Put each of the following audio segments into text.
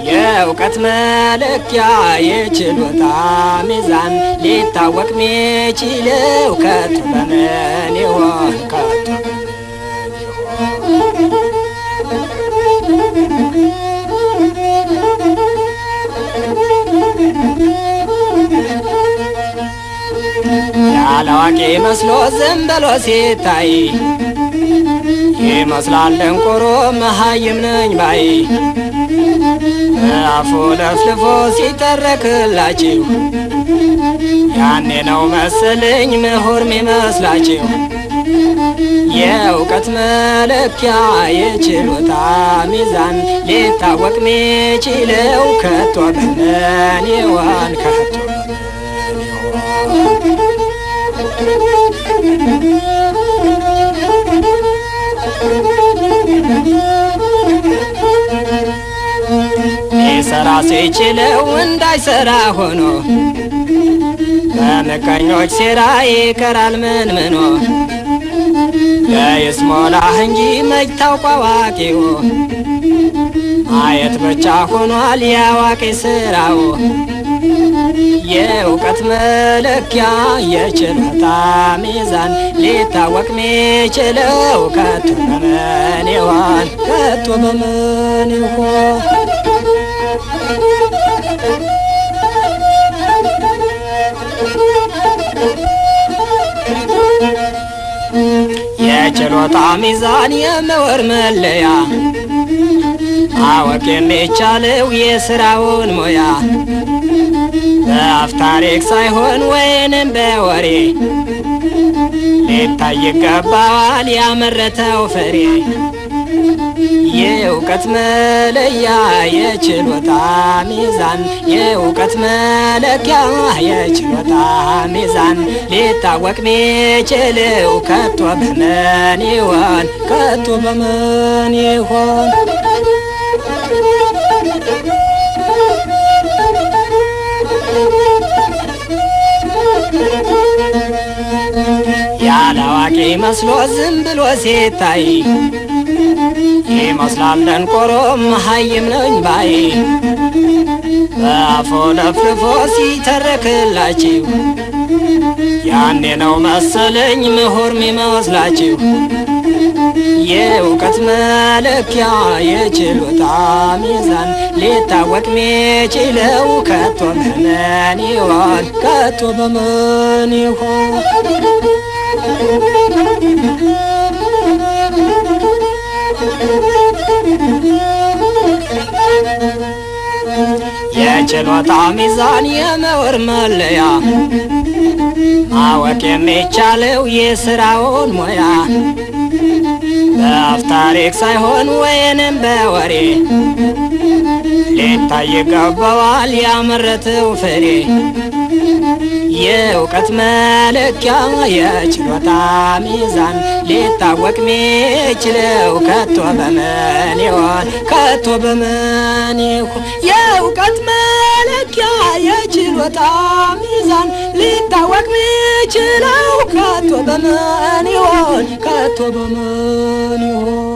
የእውቀት መለኪያ የችሎታ ሚዛን ሊታወቅ ሚችለው ከቶ በምን ይሆን ከቶ ያላዋቂ መስሎ ዝም ብሎ ሲታይ ይመስላል ደንቆሮ መሃይም ነኝ ባይ አፉ ለፍልፎ ሲተረክላችሁ ያኔ ነው መሰለኝ ምሁር ሚመስላችሁ። የእውቀት መለኪያ የችሎታ ሚዛን ሊታወቅ ሚችለው ከቶ በምን ይሆን ከቶ ሊሰራ ሲችለው እንዳይሰራ ሆኖ በምቀኞች ሴራ ይቀራል ምንምኖ ለይስሙላህ እንጂ መች ታውቆ አዋቂው ማየት ብቻ ሆኗል ያዋቂ ስራው። የእውቀት መለኪያ የችሎታ ሚዛን ሊታወቅ ሚችለው ከቶ በምን ይሆን ከቶ በምን ይሆን የችሎታ ሚዛን የምሁር መለያ ማወቅ የሚቻለው የስራውን ሙያ በአፍ ታሪክ ሳይሆን ወይንም በወሬ ሊታይ ይገባዋል ያመረተው ፍሬ። የእውቀት መለያ የችሎታ ሚዛን የእውቀት መለኪያ የችሎታ ሚዛን ሊታወቅ ሚችለው ከቶ በምን ይሆን ከቶ በምን ይሆን ያላዋቂ መስሎ ዝም ብሎ ሲታይ ይመስላል ደንቆሮ መሃይም ነኝ ባይ በአፉ ለፍልፎ ሲተረክላችሁ ያኔ ነው መሰለኝ ምሁር ሚመስላችሁ። የእውቀት መለኪያ የችሎታ ሚዛን ሊታወቅ ሚችለው ከቶ በምን ይሆን ከቶ በምን ይሆን የችሎታ ሚዛን የምሁር መለያ ማወቅ የሚቻለው የስራውን ሙያ በአፍ ታሪክ ሳይሆን ወይንም በወሬ ሊታይ ይገባዋል ያመረተው ፍሬ። የእውቀት መለኪያ የችሎታ ሚዛን ሊታወቅ ሚችለው ከቶ በምን ይሆን ከቶ በምን ይሆን የእውቀት መለኪያ የችሎታ ሚዛን ሊታወቅ ሚችለው ከቶ በምን ይሆን ከቶ በምን ይሆን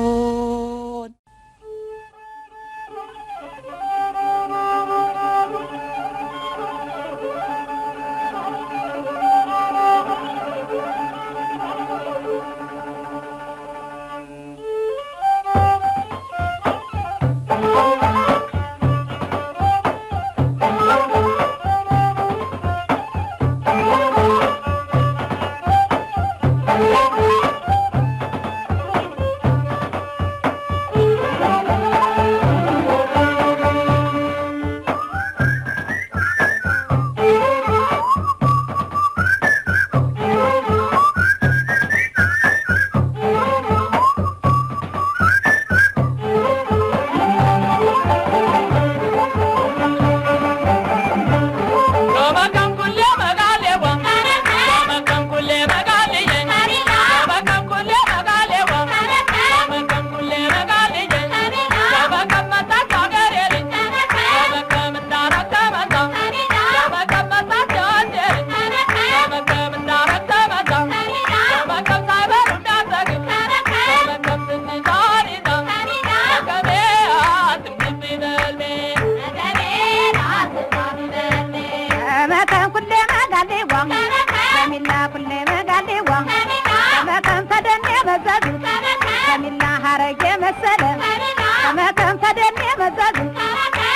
ጎበዝ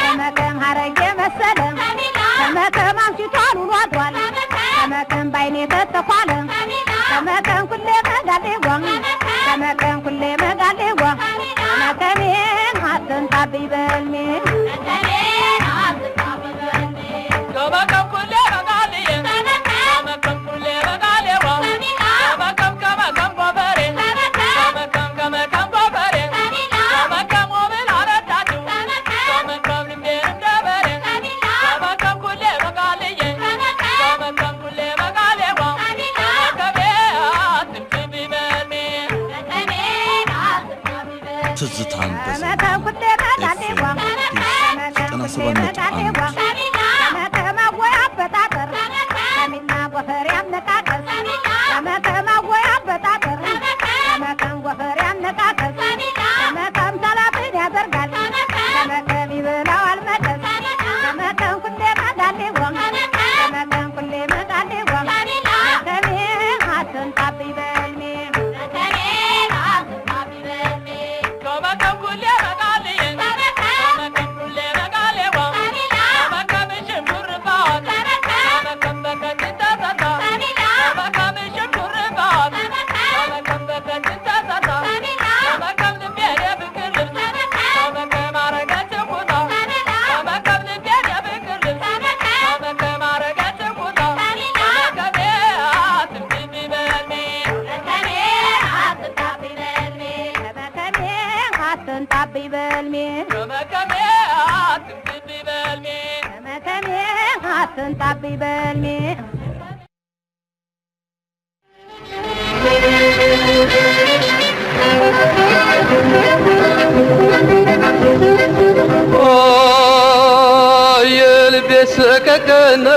ከመከም ሀረጌ መሰለ ከመከም አምሽቷል ውሏል ከመከም ባይኔ ተተኳለ ከመከም ኩሌ መጋሌዋ ከመከም ኩሌ መጋሌዋ ከመከሜን አትንጣብኝ በልሜ ትዝታን Tapi belmi Oh yelbe sakakanas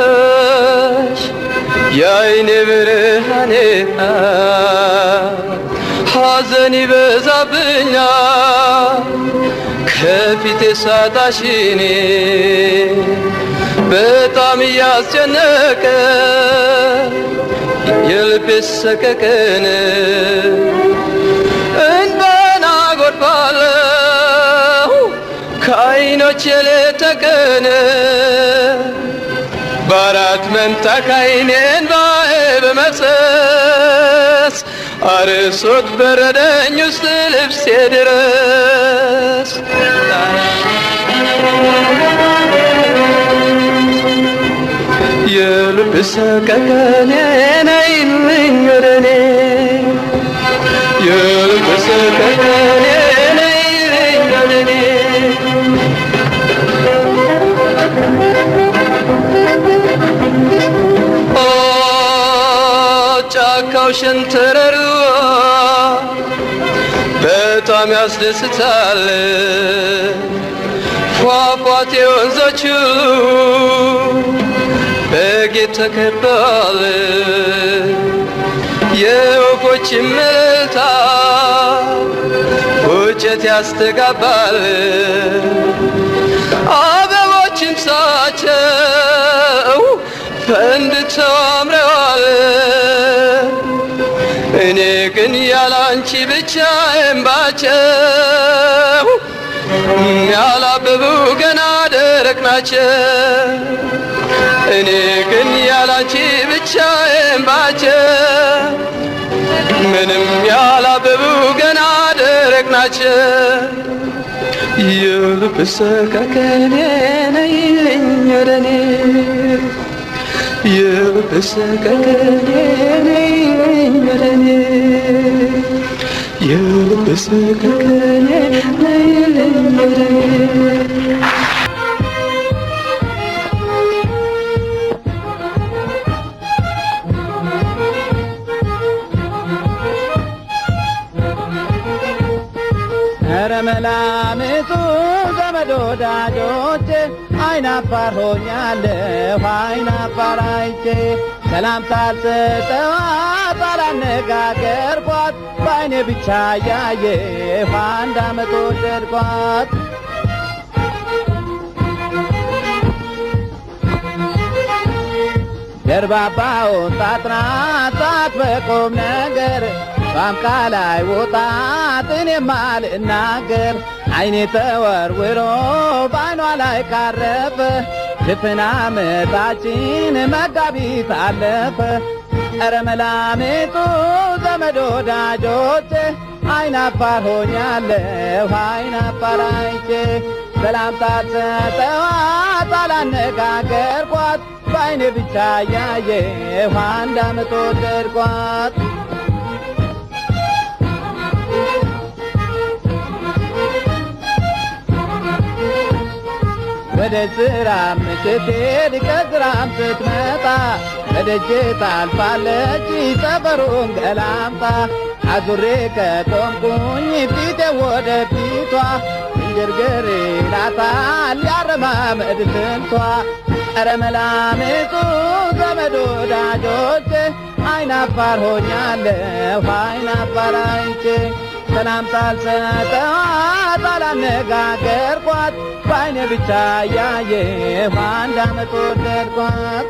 yayne berhane hazani bezabnya kefite sadashini በጣም ያስጨነቀ የልቤስ ሰቀቀን እንባን አጎርፋለሁ ከዓይኖቼ ሌት ተቀን በአራት መንታክ ዓይኔ እንባዬ በመፍሰስ አርሶት በረደኝ ውስጥ ልብሴ ድረስ የልብስ ሰቀቀኔ ነይልኝ ወደኔ የልብስ ሰቀቀኔ ነይልኝ ወደኔ ኦ ጫካው ሸንተረሩ በጣም ያስደስታል ፏፏቴ ወንዞቹ በጌጥ ተከበዋል የወፎች እልልታ ውጨት ያስተጋባል አበቦችም ሳቸው ፈንድተው አምረዋል እኔ ግን ያላንቺ ብቻዬን ባቸው ያላበቡ ገና ደረቅ ናቸው እኔ ግን ያላንቺ ብቻዬን ባቸው ምንም ያላበቡ ገና ደረቅ ናቸው የልብስ ሰቀቀኔ ነይልኝ ወደኔ የልብስ ሰቀቀኔ ነይልኝ ወደኔ የልብስ ሰቀቀኔ ነይልኝ ወደኔ ረመላምቱ ዘመድ ወዳጆቼ አይናፋር ሆኛለሁ አይናፋር አይቼ ሰላምታ አልሰጠኋት አላነጋገርኳት በዓይኔ ብቻ እያየሁ አንድ ዓመት ወደድኳት ደርባባውን ጣጥናት በቁም ነገር ቋንቋ ላይ ወጣት እኔም አልናገር አይኔ ተወርውሮ ባይኗ ላይ ካረፈ ድፍን ዓመታችን መጋቢት አለፈ። ኧረ መላምቱ ዘመድ ወዳጆቼ አይናፋር ሆኛለሁ አይናፋር አይቼ ሰላምታ ሰጠኋት አላነጋገርኳት በአይኔ ብቻ ያየሁ አንድ ዓመት ወደድኳት። ወደ ስራም ስትሄድ ከስራም ስትመጣ በደጄ ታልፋለች ሰፈሩን ገላምጣ። አዙሬ ከቆምኩኝ ፊቴ ወደ ፊቷ እንግርግር ይላታል ያረማመድ ስልቷ። ኧረ መላምቱ ዘመድ ወዳጆቼ አይናፋር ሆኛለሁ አይናፋር አይቼ ሰላምታ አልሰጠኋት አላነጋገርኳት በአይኔ ብቻ ያየሁ አንድ ዓመት ወደድኳት።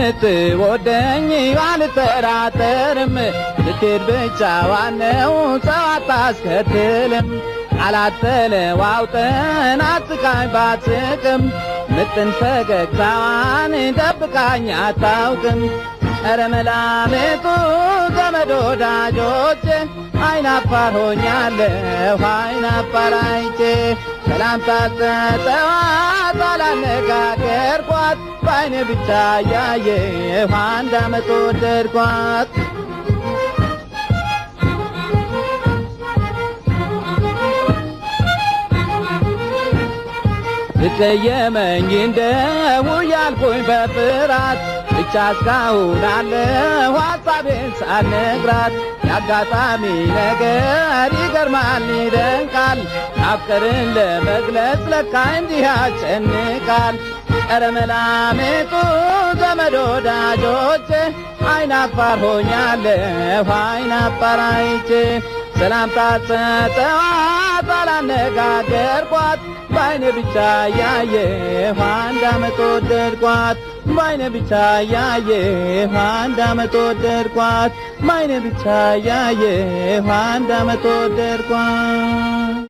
እንደምትወደኝ አልጠራጠርም ስትሄድ ብቻዋን ነው ሰው አታስከትልም። አላተለዋውጠን አትቃኝ ባትስቅም ምጥን ፈገግታዋን ደብቃኝ አታውቅም። ኧረ መላምቱ ዘመድ ወዳጆቼ አይናፋር ሆኛለሁ አይናፋር አይቼ ሰላምታ ሰጠኋት አላነጋገርኳት በአይኔ ብቻ ያየሁ አንድ ዓመት ወደድኳት። ልትቀየመኝ እንደው ያልኩኝ በፍራት ብቻ እስካሁን አለሁ ሐሳቤን ሳልነግራት። የአጋጣሚ ነገር ይገርማል ይደንቃል አፍቅርን ለመግለጽ ለካ እንዲህ ያስጨንቃል። ኧረ መላምቱ ዘመድ ወዳጆቼ አይናፋር ሆኛለሁ አይናፋር አይቼ ሰላምታ ሰጠኋት አላነጋገርኳት በአይኔ ብቻ ያየሁ አንድ ዓመት ወደድኳት በአይኔ ብቻ ያየሁ አንድ ዓመት ወደድኳት በአይኔ ብቻ ያየሁ አንድ ዓመት ወደድኳት።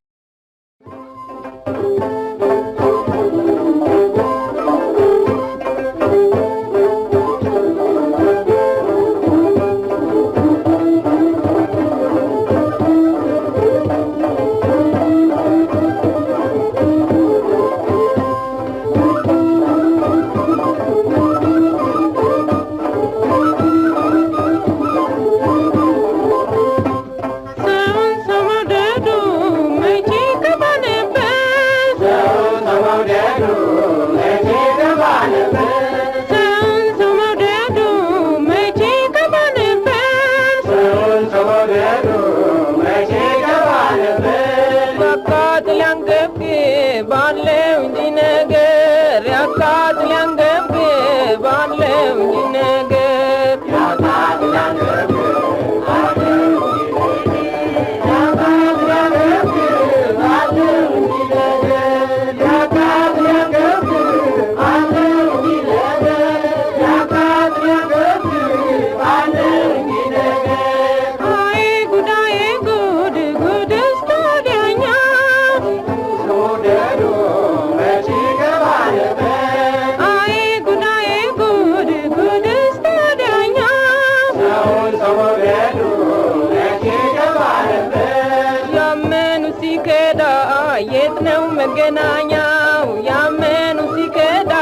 መገናኛው ያመኑ ሲከዳ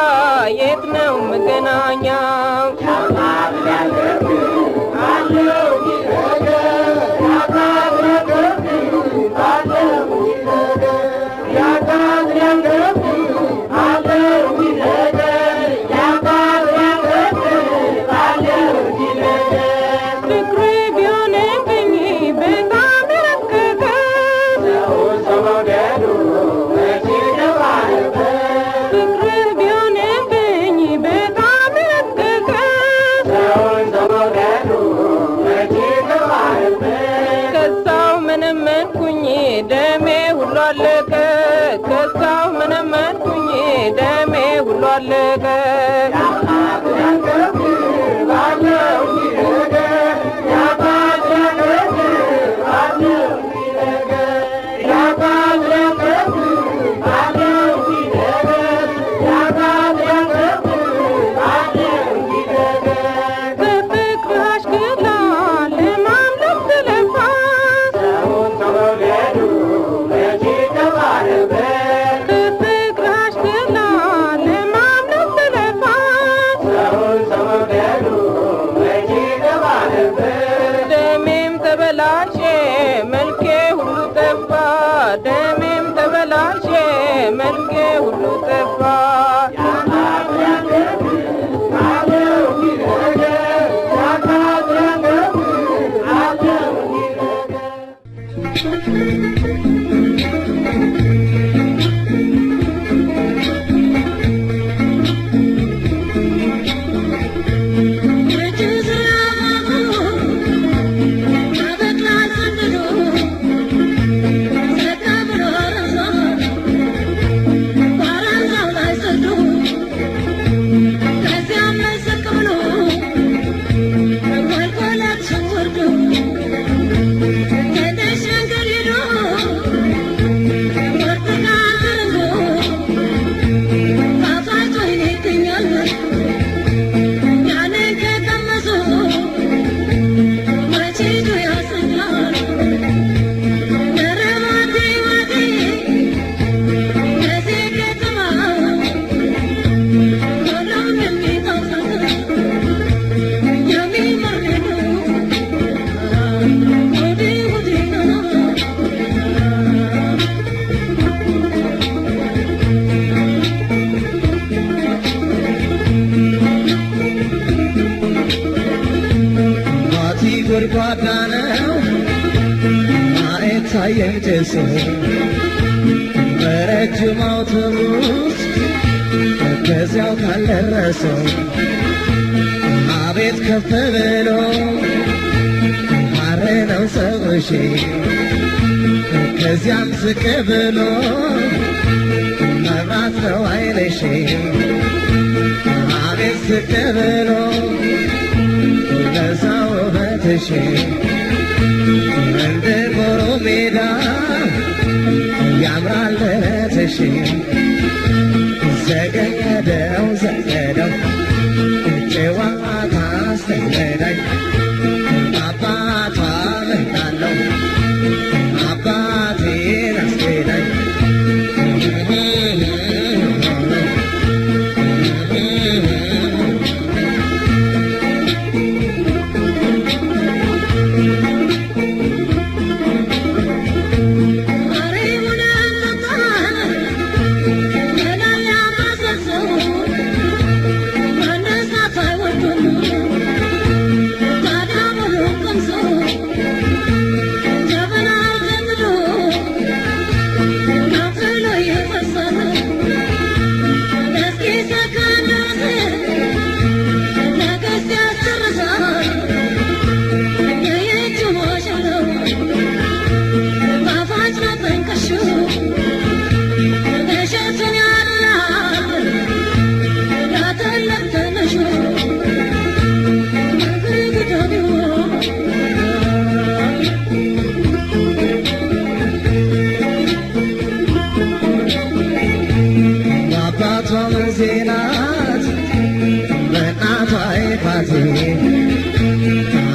የት ነው መገናኛው? Come on, Dad. ደሜም ተበላሸ መልኬ ሁሉ ጠፋ ደሜም ተበላሸ መልኬ ሁሉ ጠፋ በረጅም አውቶቡስ ከዚያው ካልደረሰው አቤት ከፍ ብሎ ሐር ነው ፀጉርሽ ከዚያም ዝቅ ብሎ መብራት ነው ዓይንሽ አቤት ዝቅ ብሎ ለዛው ውበትሽ እንደ ጎሮ ሜዳ ያምራል ደረትሽ ዘገየደው ዘገደው ጨዋታ አስተለዳኝ አባቷ መጣለው አባቴን አስገዳኝ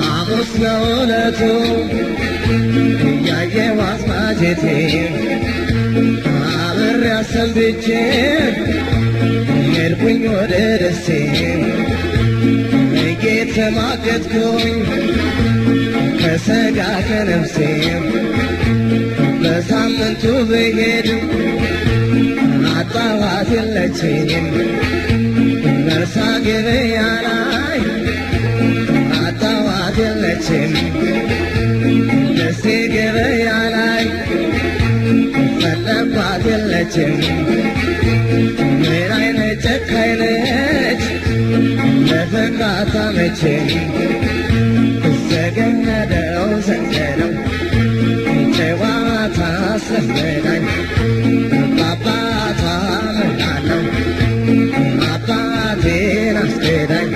ሐሙስ ነው ዕለቱ እያየኋት ማጀቴ አብሬያት ሰንብቼ ሄድኩኝ ወደ ደሴ እየተማገጥኩኝ ከሥጋ ከነፍሴ በሳምንቱ ብሄድ አጣኋት የለችኝም መርሳ ገበያ ላይ አጣኋት የለችም ደሴ ገበያ ላይ ፈለግኳት የለችም ምን አይነት ጨካኝ ነች ለፍቅር አታመችም ዘገነደው ዘገነው ጨዋታ አስለመዳኝ በአባቷ ምናለው አባቴን አስገዳኝ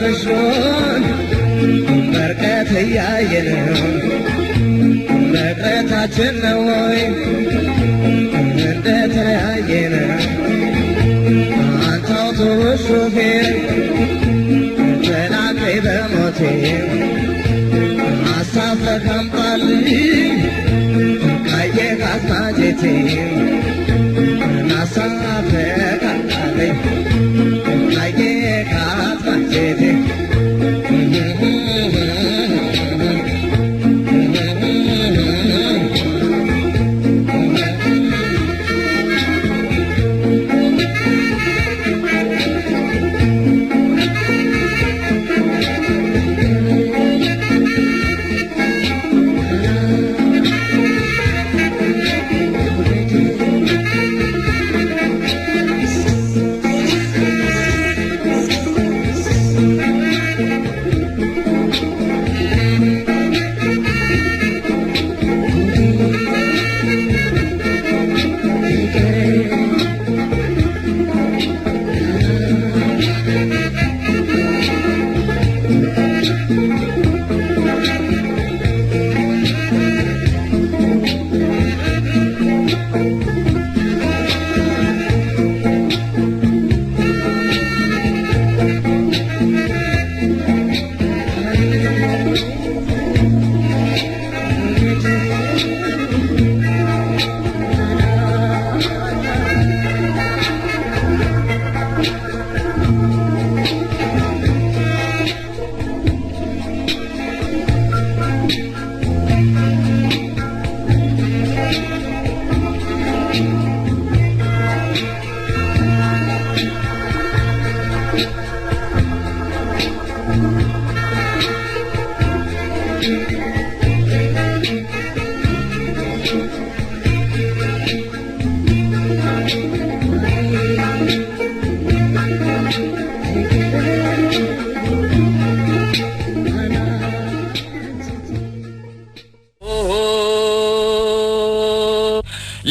በሽሮን በርቀት እያየን መቅረታችን ነው ወይ እንደተለያየን አንተ አውቶቡስ ሾፌር ተላከኝ በሞቴ አሳፍረህ አምጣልኝ ካየህ አስማጀቴ አሳፍረህ አምጣልኝ ካየህ አስማጀቴ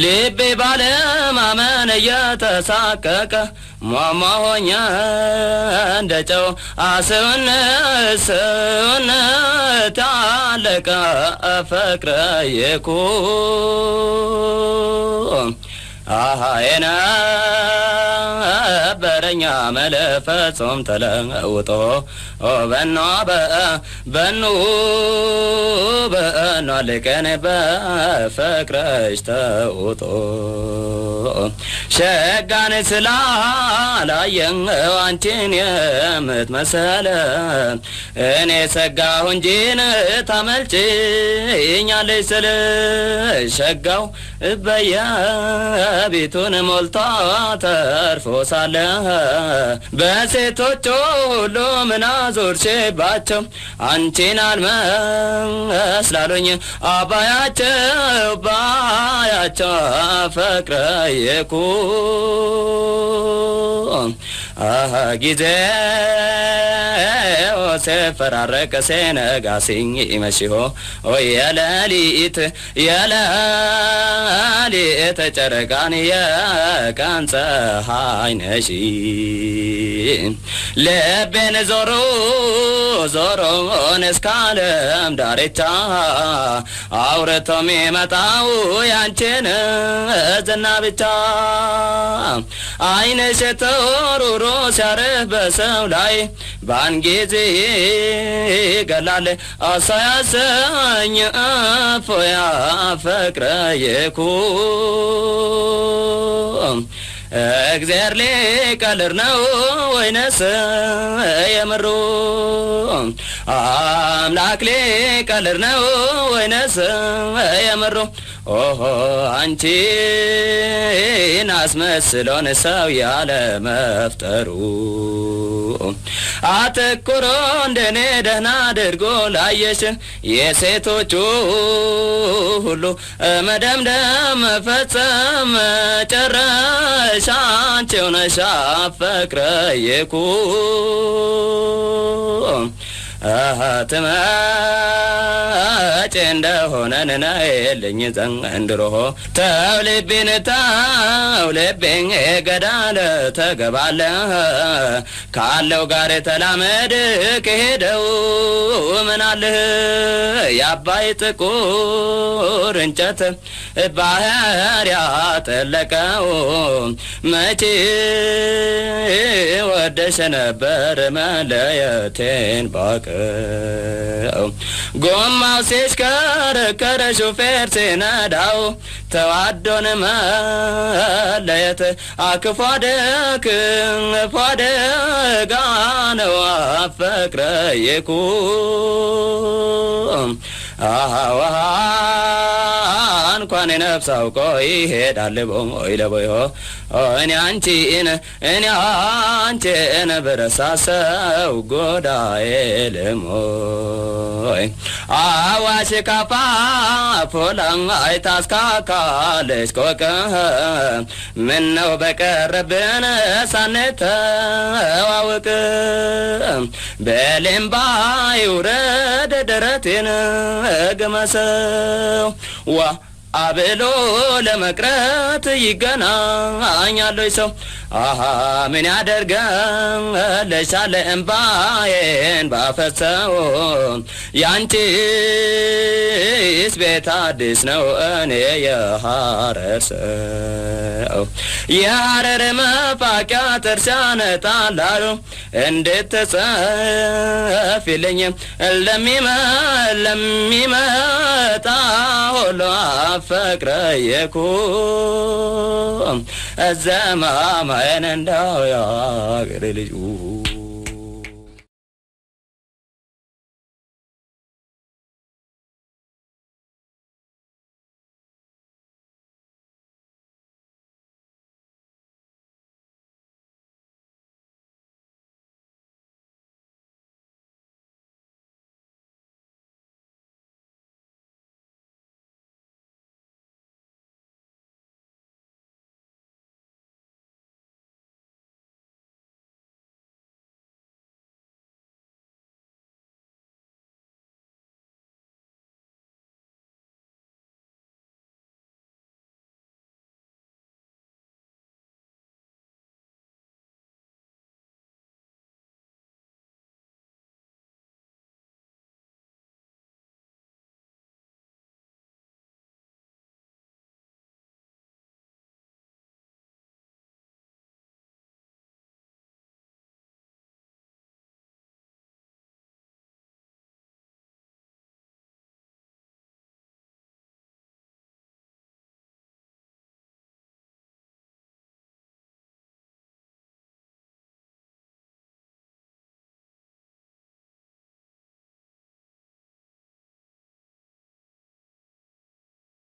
ልቤ ባለማመን እየተሳቀቀ ሟሟ ሆኜ እንደጨው ሰውነት አለቀ ፍቅሬኮ የነበረኝ አመል ፍጹም ተለውጦ በኖ ልቀን በፍቅርሽ ተውጦ ሸጋን ስላላየው አንቺን የምትመስል እኔ ሰጋሁ እንጂን ታመልጭኛለሽ ስል ሸጋው በየቤቱን ሞልቶ ተርፎ ሳለ በሴቶች ሁሉ ምን አዞርሽባቸው አንቺን አልመስላሉኝ ባያቸው ፍቅሬኮ ጊዜው ሲፈራረቅ ሲነጋ ሲመሽሆ የሌሊት ጨረቃን የቀን ፀሐይ ነሽ ልቤን ዞሮን እስካለም ዳርቻ አውርቶ የሚመጣው ያንቺን ዝና ብቻ ዓይንሽ ተወርውሮ ሲያርፍ በሰው ላይ በአንድ ጊዜ ይገላል አሳያሰኝ እፎያ ፍቅሬኮ እግዚአብሔር ሊቀልር ነው ወይንስ የምሩ አምላክ ሊቀልር ነው ወይንስ የምሩ ኦሆ አንቺን አስመስሎን ሰው ያለ መፍጠሩ አትኩሮ እንደኔ ደህና አድርጎ ላየሽ የሴቶቹ ሁሉ መደምደም መፈጸም መጨረሻ አንቺው ነሽ አፈቅረየኩ ትመጪ እንደሆነን ነይልኝ ዘንድሮ ተው ልቤን ገዳለ ተገባለ ካለው ጋር ተላመድ ከሄደው ምናልህ የአባይ ጥቁር እንጨት ባህር ያጠለቀው መቼ ወደሽ ነበር መለየቴን ባቀው ጎማው ሲሽከረከር ሹፌር ሲነዳው ተዋዶን መለየት አክፏደክ ፏደጋነው አፈቅረየኩ አሃ እንኳን ነፍስ አውቆ ይሄዳል ቦይ ለቦይ እኔ አንቺን ብረሳሰው ጎዳዬ ልሞይ አዋሽ ካፋፍ ላይ ታስካካለች ቆቅ ምነው በቀረብን ሳንተዋወቅ በሌምባ ይውረድ ደረቴን ግመሰው ዋ አብሎ ለመቅረት ይገናኛል ሰው አሃ ምን ያደርጋል እምባዬን ባፈሰው ያንቺስ ቤት አዲስ ነው እኔ የሐረር ሰው የሐረር መፋቂያ ጥርስ ያነጣላሉ እንድትጽፊልኝ ለሚመጣ ሁሉ አፈቅረየኩ ዘማማዬን እንዳው ያገሬ ልጅ